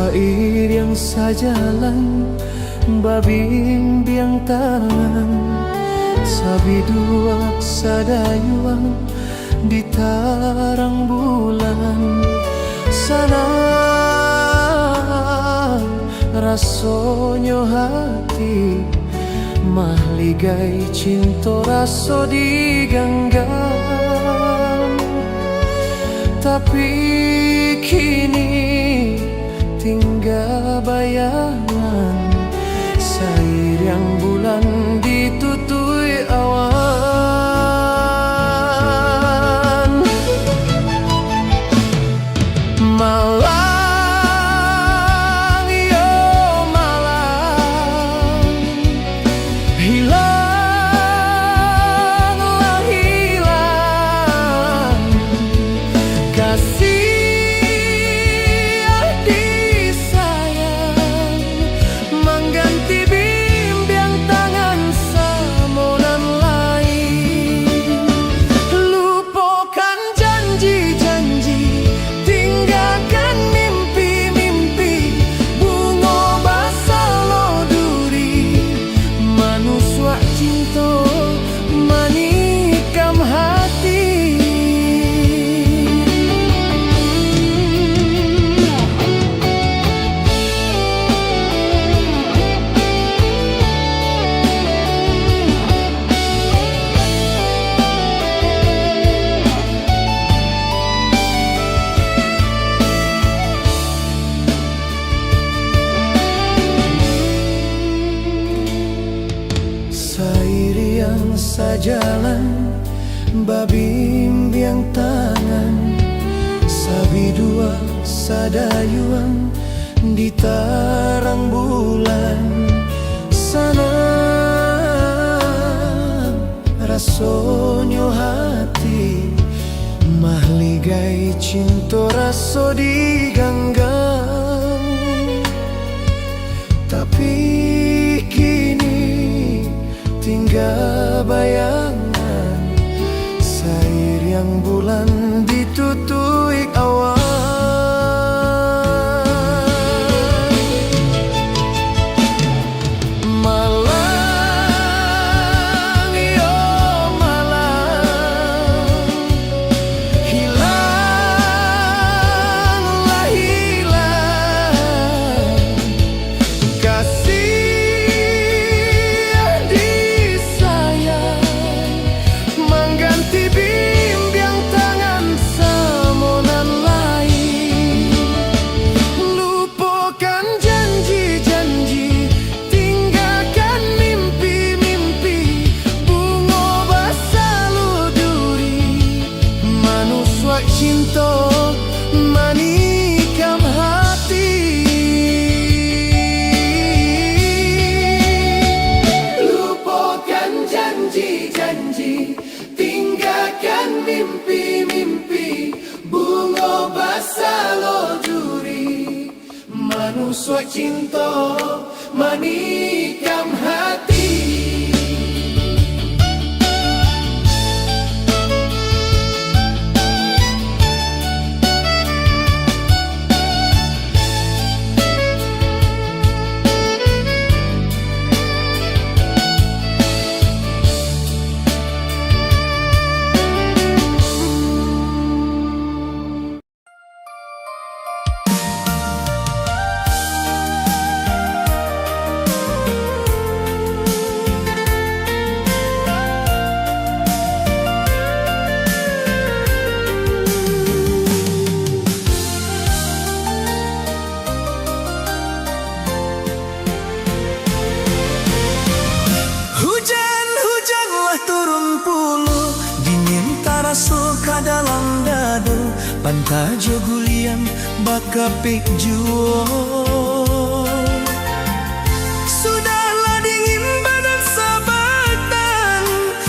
Sair yang sajalan babimbiang tangan, sabiduak sadayuang ditarang bulan. Sana rasonyo hati mahligai cinta raso digenggam. Tapi kini tinggal bayangan sair yang bulan ditutui awan. Malang yo malang, hilanglah hilang kasih sajalan babimbiang tangan, sabidua sadayuang ditarang bulan. Sana rasonyo hati mahligai cinta raso digenggam. Tapi kini tinggal bayangan sair yang bulan ditutui awan. Malang yo malang, hilanglah hilang kasih cinta manikam hati. Lupakan janji-janji, tinggalkan mimpi-mimpi, bunga basah lo duri, manusia cinta manikam hati. Dalam dado pantajo gulian bakapik juo. Sudahlah dingin badan sabatan,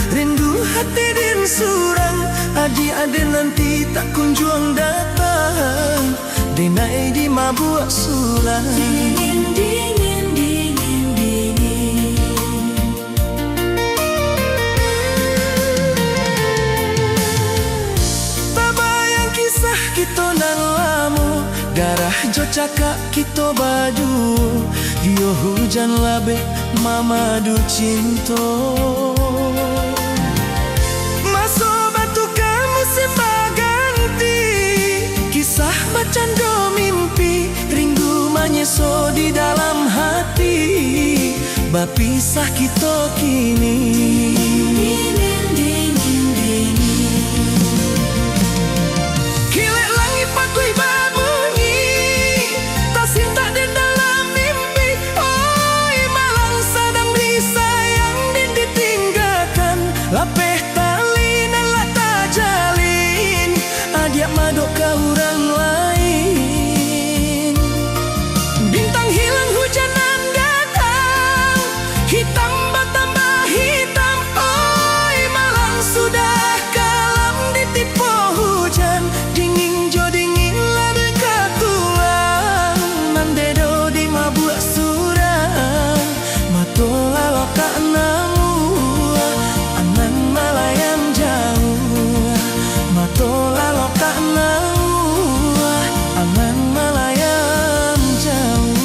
rindu hati din surang, adi ada nanti tak kunjung datang, denai di mabuk sulang. Dingin, dingin, dingin, dingin. Kita nan lamu garah jo cakak kita baju Dio hujan labe mama du cinto Maso batu kamu sembaganti Kisah macando mimpi Rindu menyeso di dalam hati Bapisah kita kini Kilek langit patui babunyi Tak cinta di dalam mimpi Oi malang sadang disayang dan ditinggalkan Lapeh tali dan lata jalin Adiak madok ke orang lain Bintang hilang hujanan datang Hitam bertambah hitam Oi malang sudah kalam ditipu hujan Dingin jo dingin lari ke tulang Mandedo di mabuk surang Matola loka namu Anan malayang jauh Matola loka namu Anan malayang jauh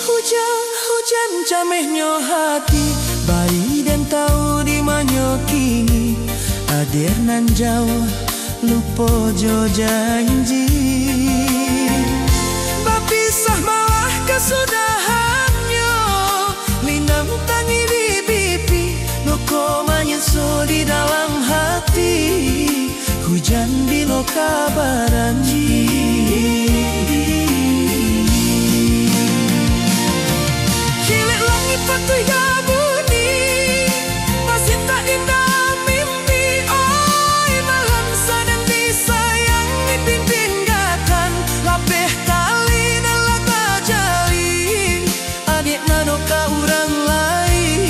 Hujan camehnya hati Bayi dan tahu di manyo kini Adir nan jauh lupa jo janji Bapisah malah kesudahannya Linam tangi di pipi Loko menyeso di dalam hati Hujan di loka baranji Kilek langit patui gabuni Tak cinta indah mimpi Oi malam sadang disayang ditinggalkan Lapeh tali dan lata jalin Adik nado ka orang lain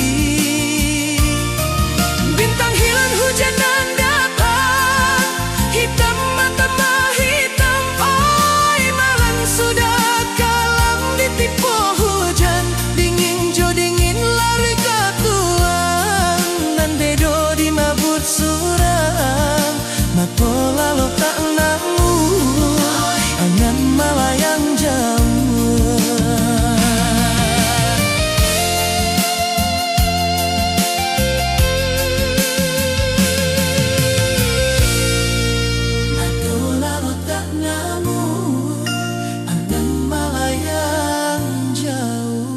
Bintang hilang hujanan datang Hitam bertambah hitam Oi malam sudah kalam ditipu hujan Dingin jo dingin lari ke tuang Dan dedo di mabut surang Matola lo tak namu Angan malayang jauh Matola lo tak namu Angan malayang jauh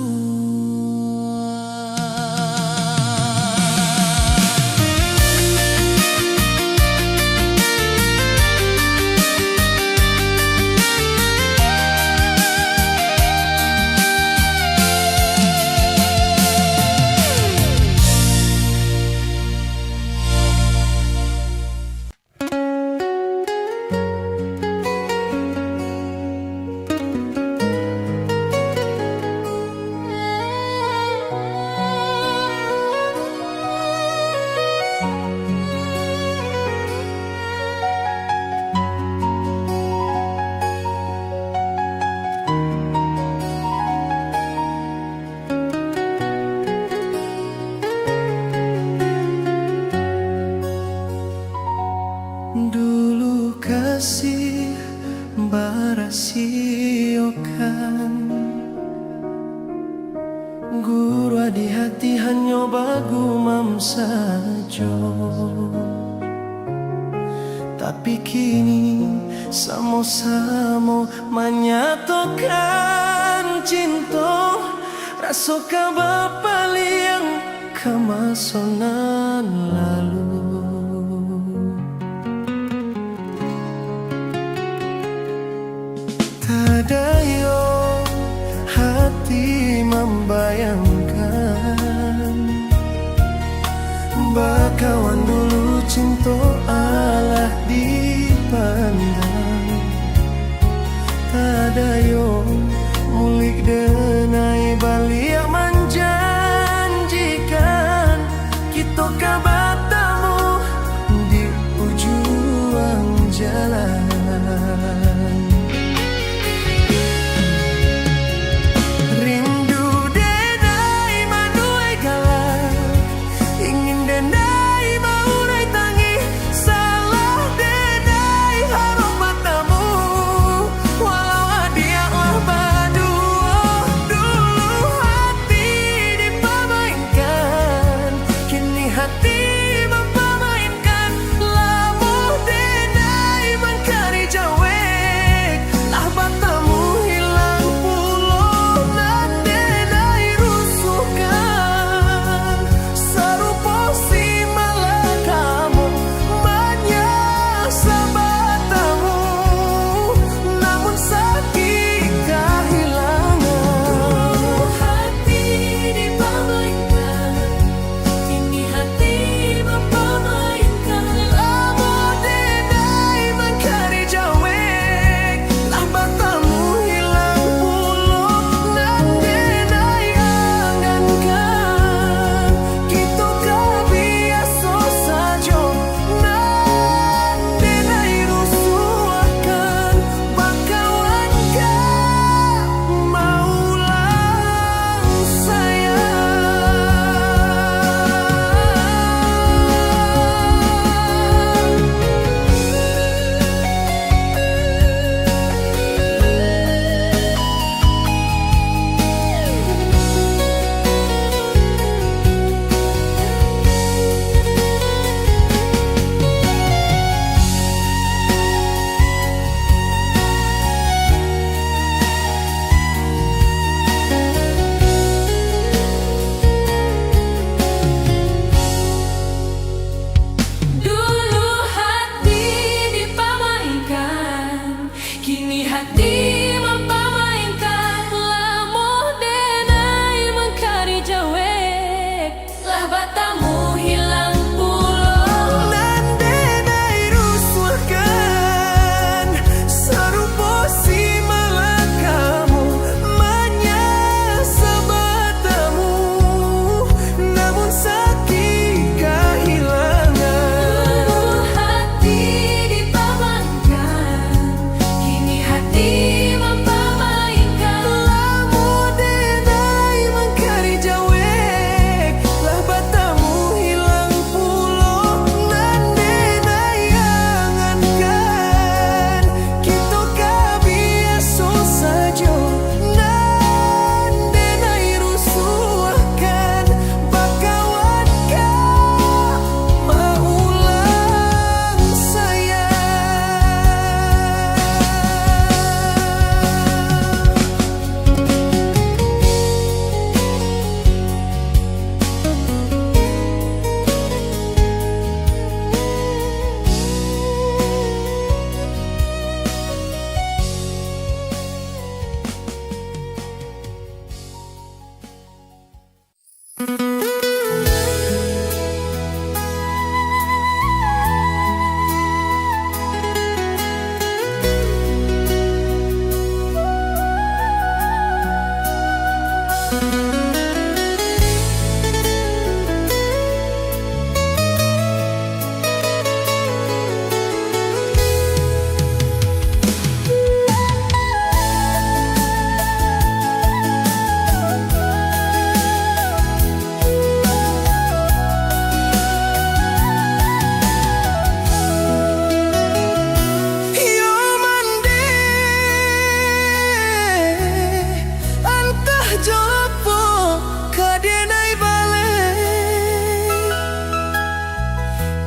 Dulu kasih barasiokan Guru di hati hanya bagumam saja Tapi kini samo-samo menyatukan cinta Rasoka bapali yang kemasonan lalu Tadayo hati membayangkan Bakawan dulu cinta Allah dipandang Tadayo mulik denai balik menjanji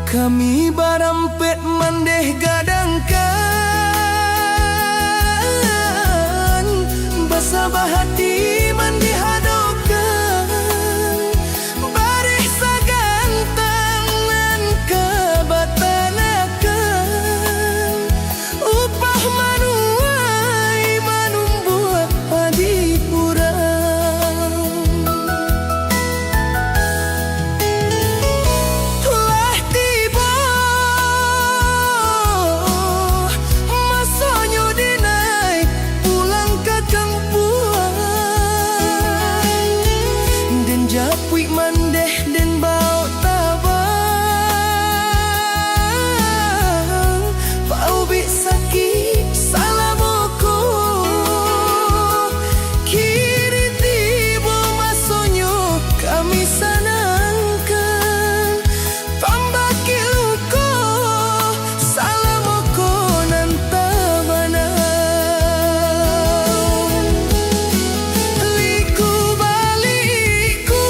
Kami barampet mandeh gadangkan, basabah hati mandi hadokan, bareh sagantang nan kabatanakan, upah manuai manumbuat padi urang. Telah tiba masanya dinai pulang ke kampuan, dan japui mandeh dan bau tabang, bau bisaki salamoko kiri tiba masanya kami sanangkan, tambah kiluko salamoko nan tabanau. Liku baliku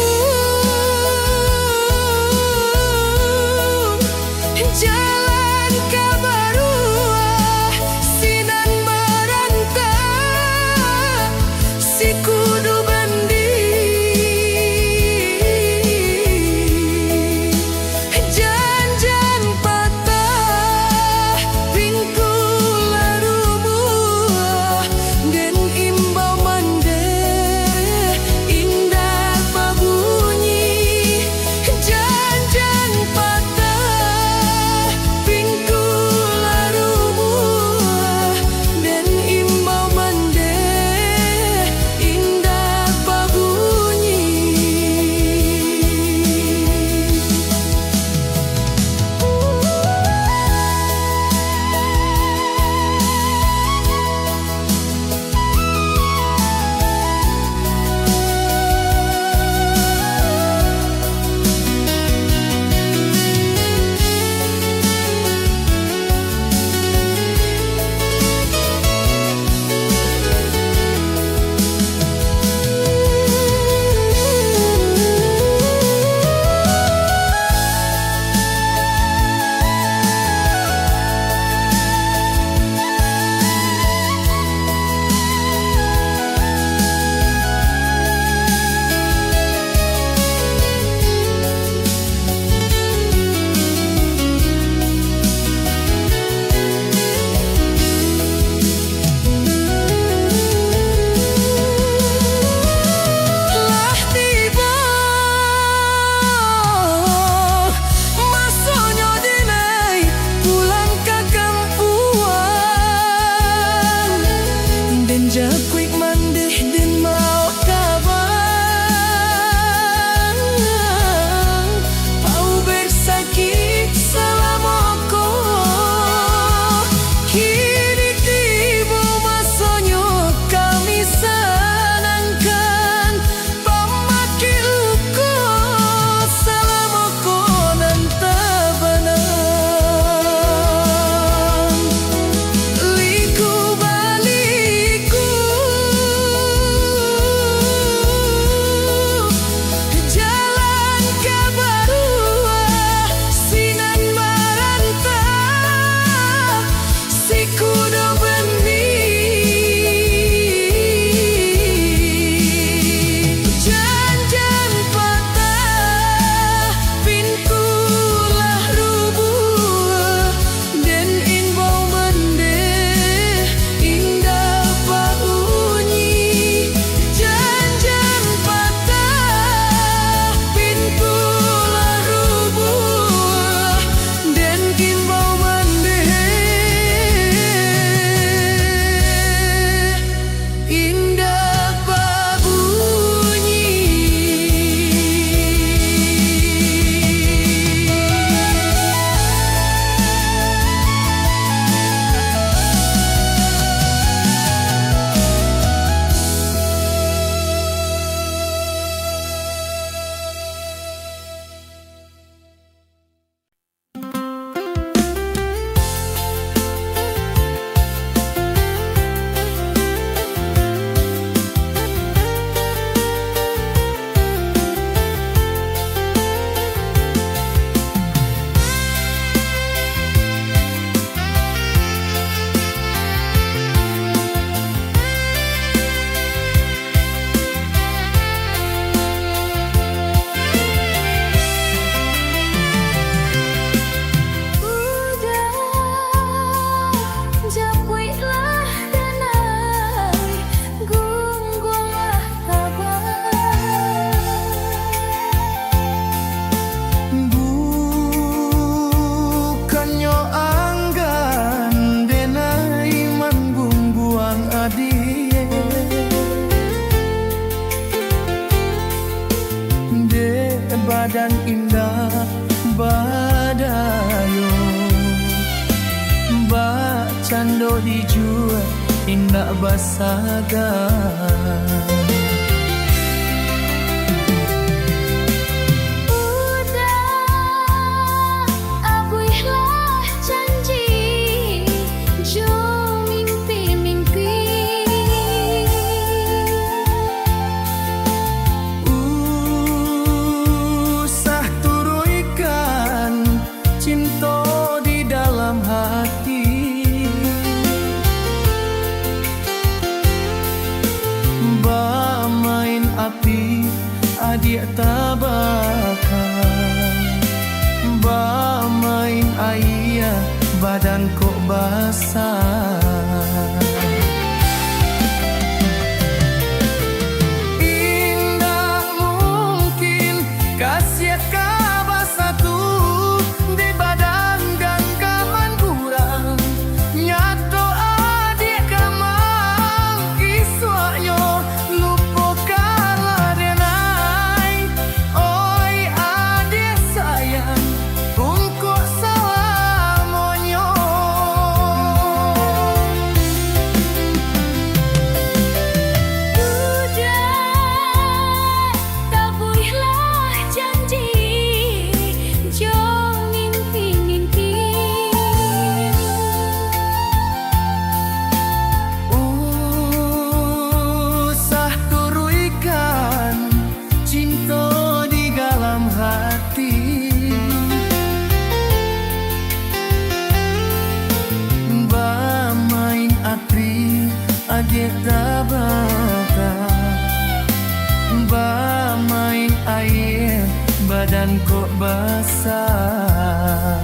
dan indah badayo Mbak cando dijual indah basaga adik tabakar main ayah badan kok basah indah mungkin kasih kabar satu di badan genggaman kurang nyato adik kamang kiswaknya adik tabakar main air badan kok basah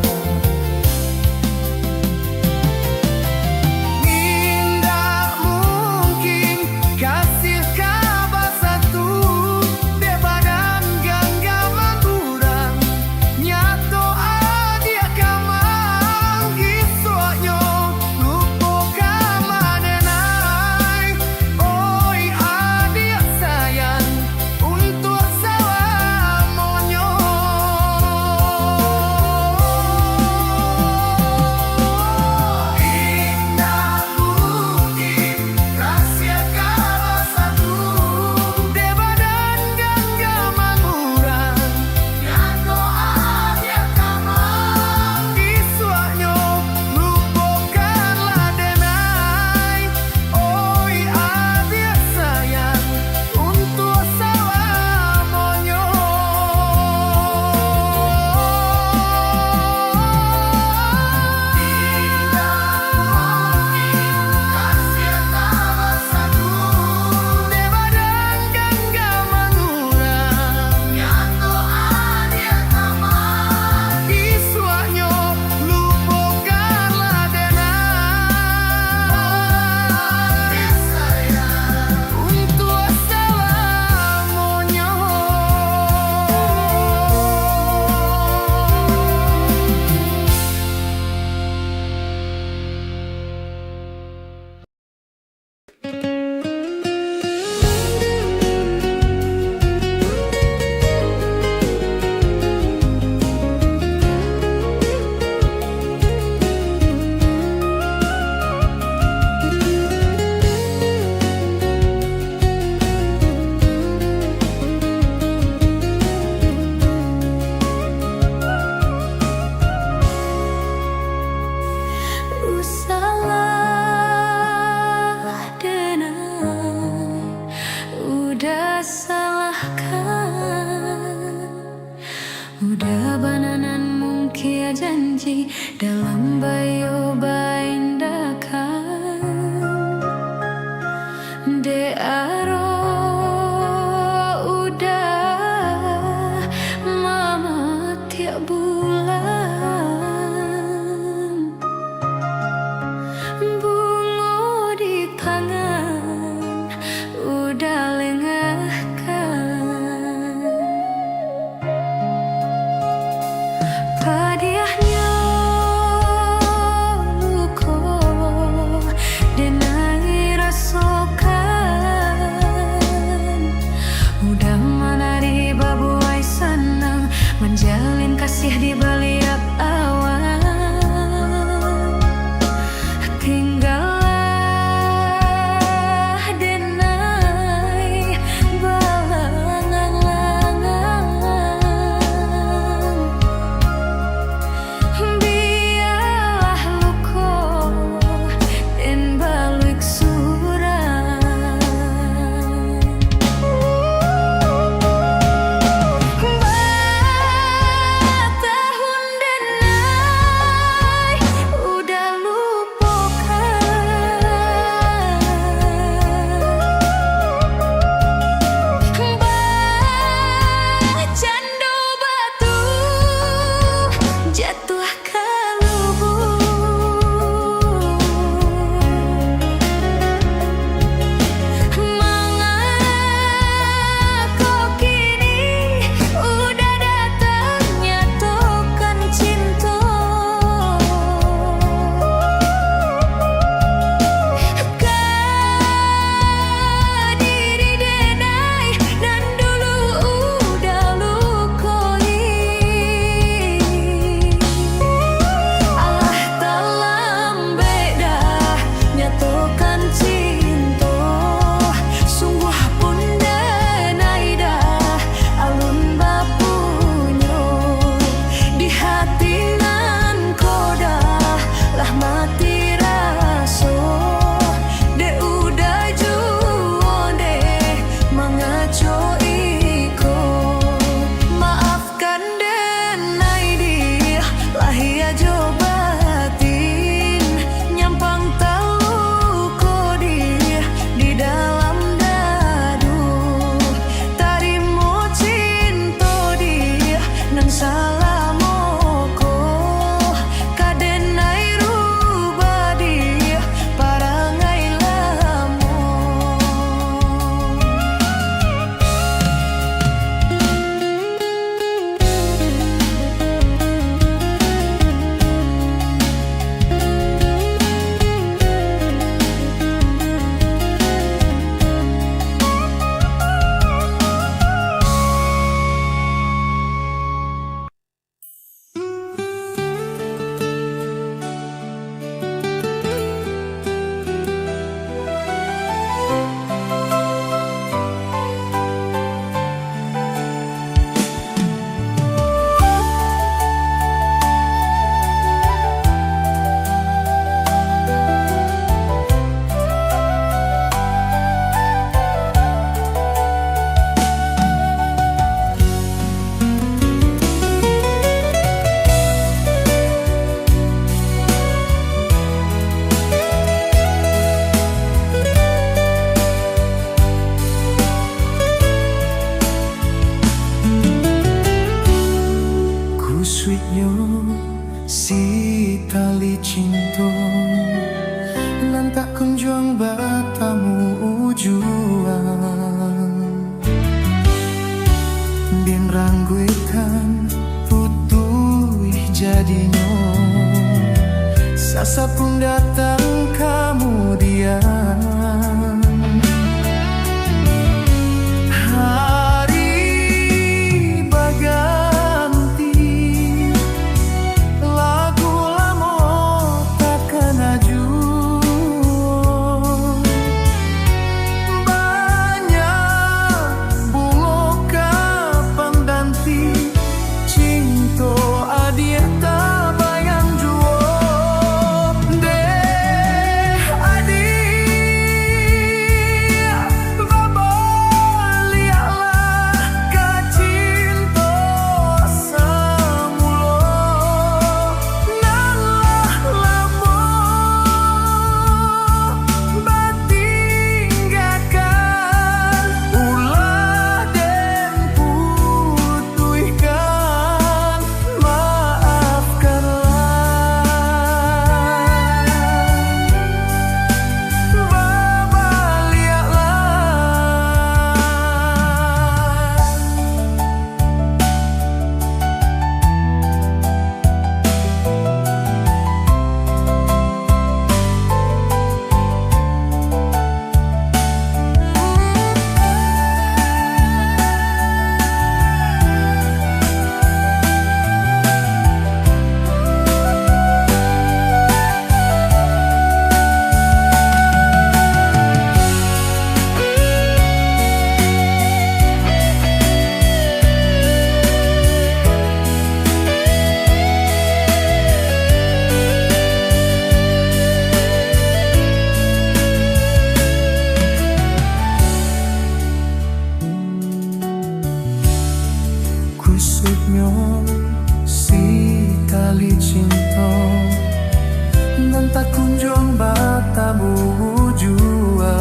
kasih di balik awan. Tinggallah denai balangan, biarlah luko den balik surang. Batahun denai udah lupakan, cando batu jatuh ke lubuk. Mengapa kini udah datangnya tokan cinta, ke diri denai dan dulu udah lukoi. Allah dalam beda nyatokan cinta, sungguh pun denai dah alun bapunyo. Di hati nan koda lah mati raso, de udah juo de mengaco iko. Maafkan denai dia lahia jo batin, nyampang tahu kodir di dalam dadu. Tarimo cinta dia nan salamoko, kadenai rubah dia parangai lamo. Ku sweetnyo si tali cinta, nan tak kunjung batamu ujuan. Bin rangguikan putui jadinya, sasa pun datang kemudian. Hari baganti, lagu lama takkan aju. Banyak bunga kapan danti, cinta adia tak bayang juo. Deh adi maksudnya si kali cinta dan tak kunjung batamu jua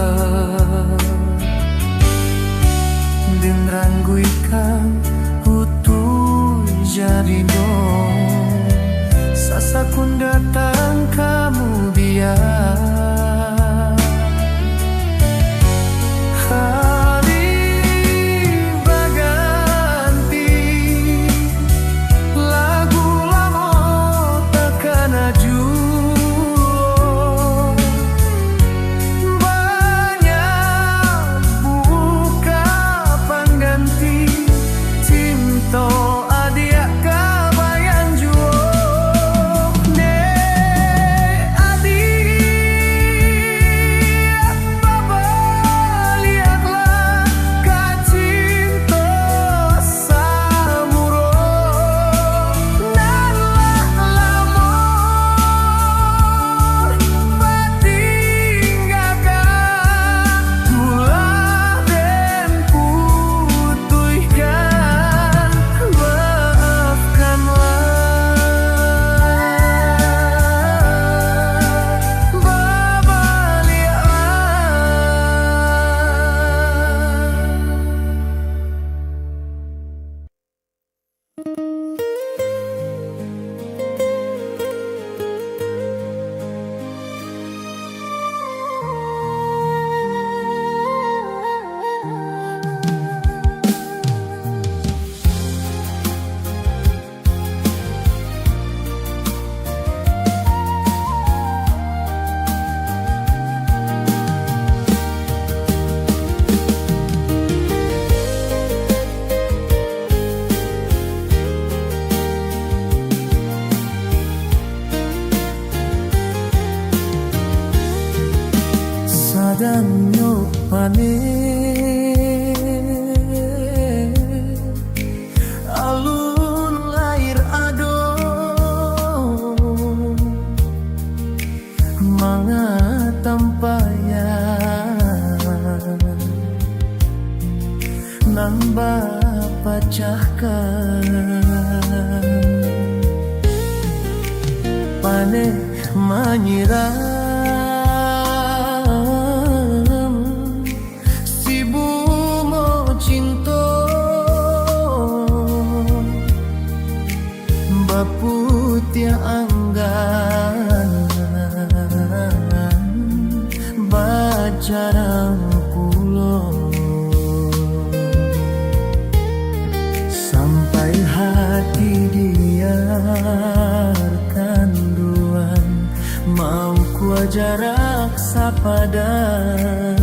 dan rangguikan utuh jadi dong sasakun datang kamu biar hari berganti lagu lama takkan aju banyak buka pengganti cinta adik kabayan juo ne adik baba lihatlah kacinta samuro nalah lamor patinggalkan tulah dan putuhkan maafkanlah baba sadanyo panen alun lair ado manga tampayan nambah pecahkan panen menyiram si bunga cinta baputya anggan bajarang pulau sampai hati biarkan duan mau ku jarak sapadan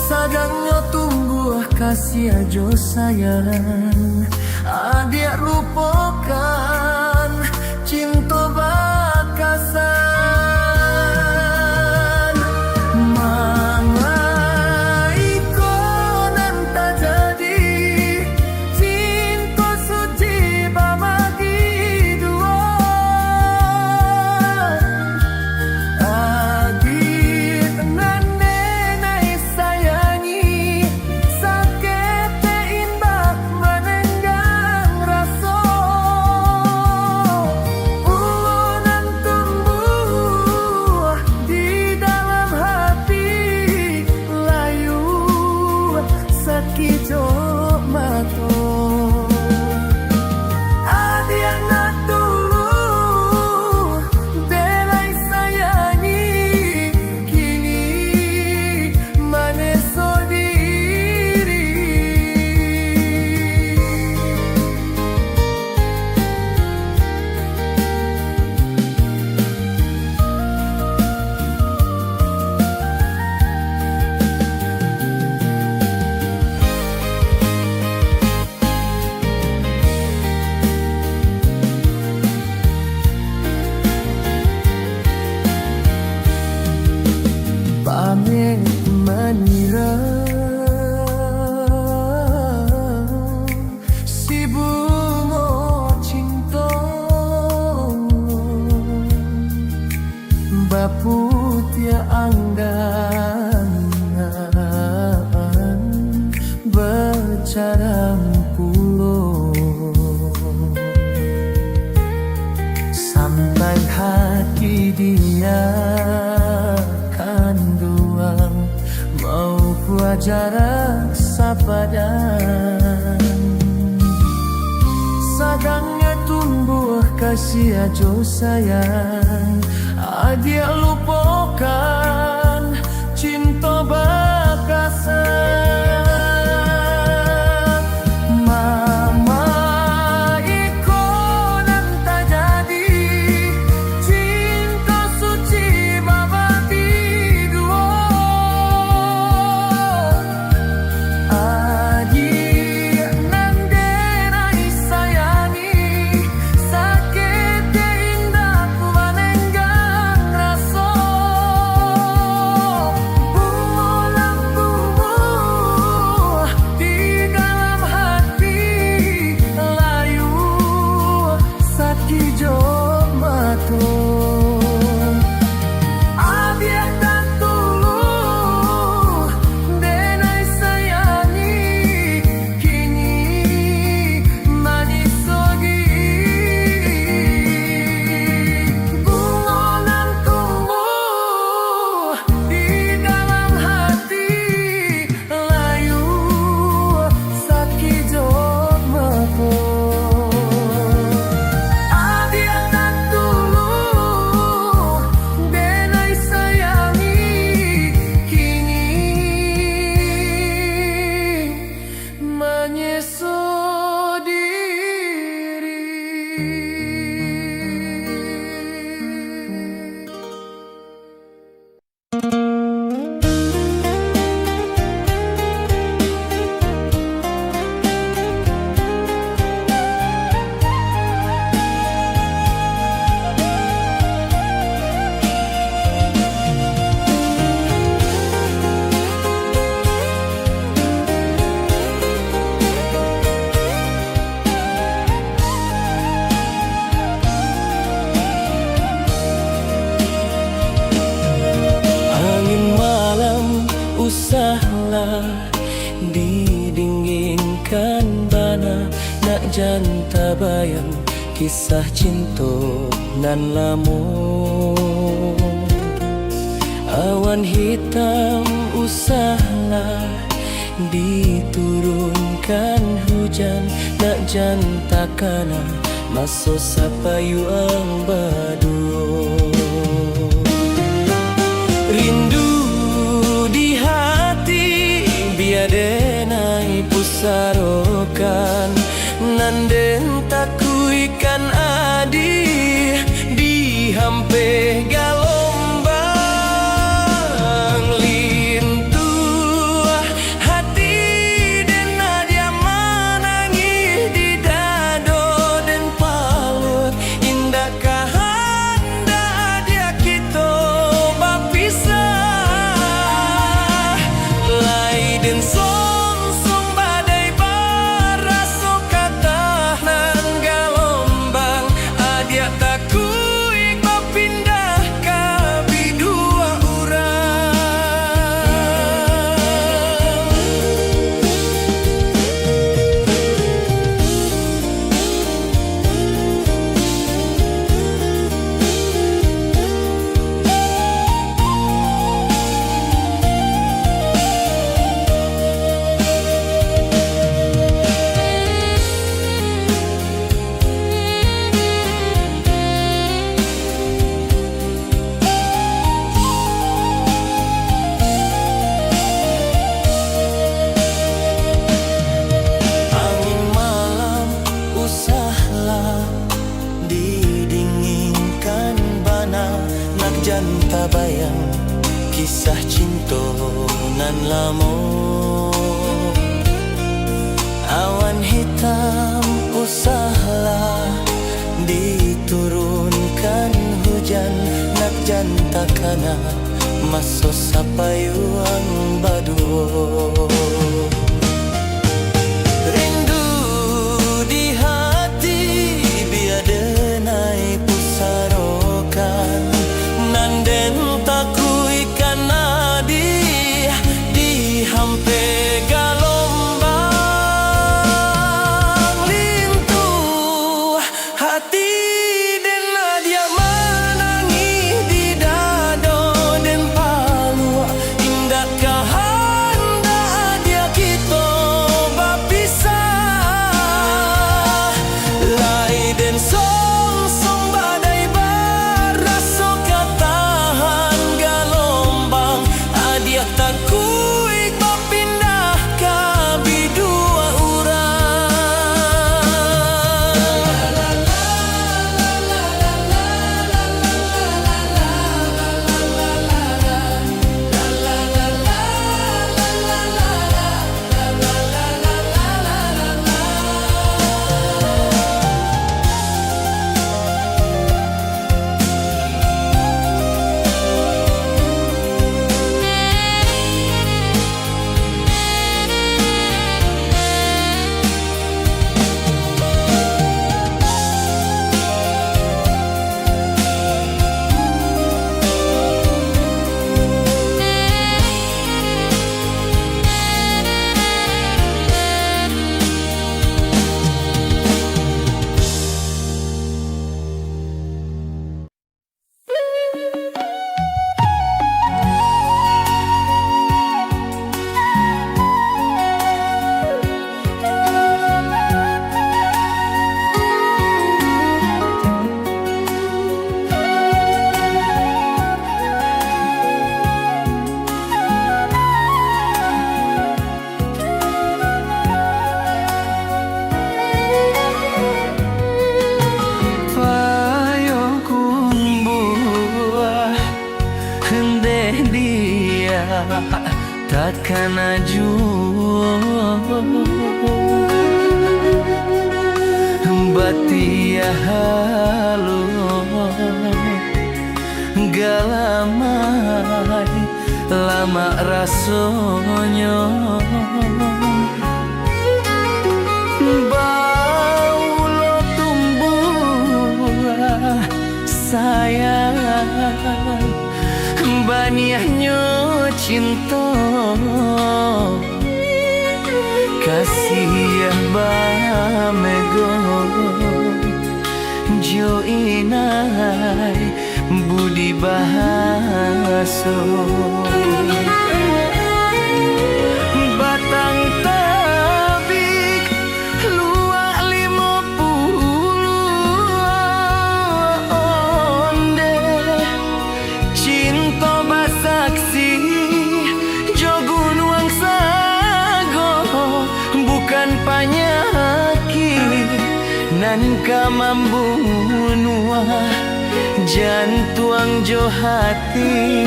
sadangnya tunggu kasih ajo sayang adik lupakan cinta bakasan mangai konan tak jadi cinta suci babagi dua adik nenai sayangi sakit indah menenggang rasa ulan tumbuh di dalam hati layu sakit mato adik nak dulu belai sayangi kini maneso diri pamit menyiram si bunga cinta baputya anggan bercarang dia kan doang mau kuajaran sapadan sagangnya tumbuh kasih ajo sayang adia lupakan cinta bakasan usahlah didinginkan bana nak janta bayang kisah cinta nan lamun awan hitam usahlah diturunkan hujan nak janta kana masuk sapayuang badu rindu di hati biadenai pusarokan nanden takuikan adi di hampe galombang lintu hati den nadia manangi di dado den palut indah kahanda dia kita bapisah lai den song badai baraso kata nan galombang adia takui pindah ka bidua urang angin malam usahlah didinginkan bana nak janta bayang kisah cinta nan lamun awan hitam usahlah diturunkan hujan nak janta kana masuk sapayuang baduo rindu di hati biadenai pusarokan nanden takuikan nadi di hampe galombang lintu hati den nadia manangi di takkan aju batia halu galamai lama rasonyo baulo tumbuh sayang baniahnya cinta kasih bamego jo inai budi bahaso batang tabik luak 50 onde cinta basaksi jogun wang sago bukan penyakit nan kamambunuh jantuang jo hati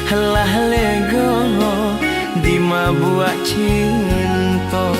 lah lego di mabua cinta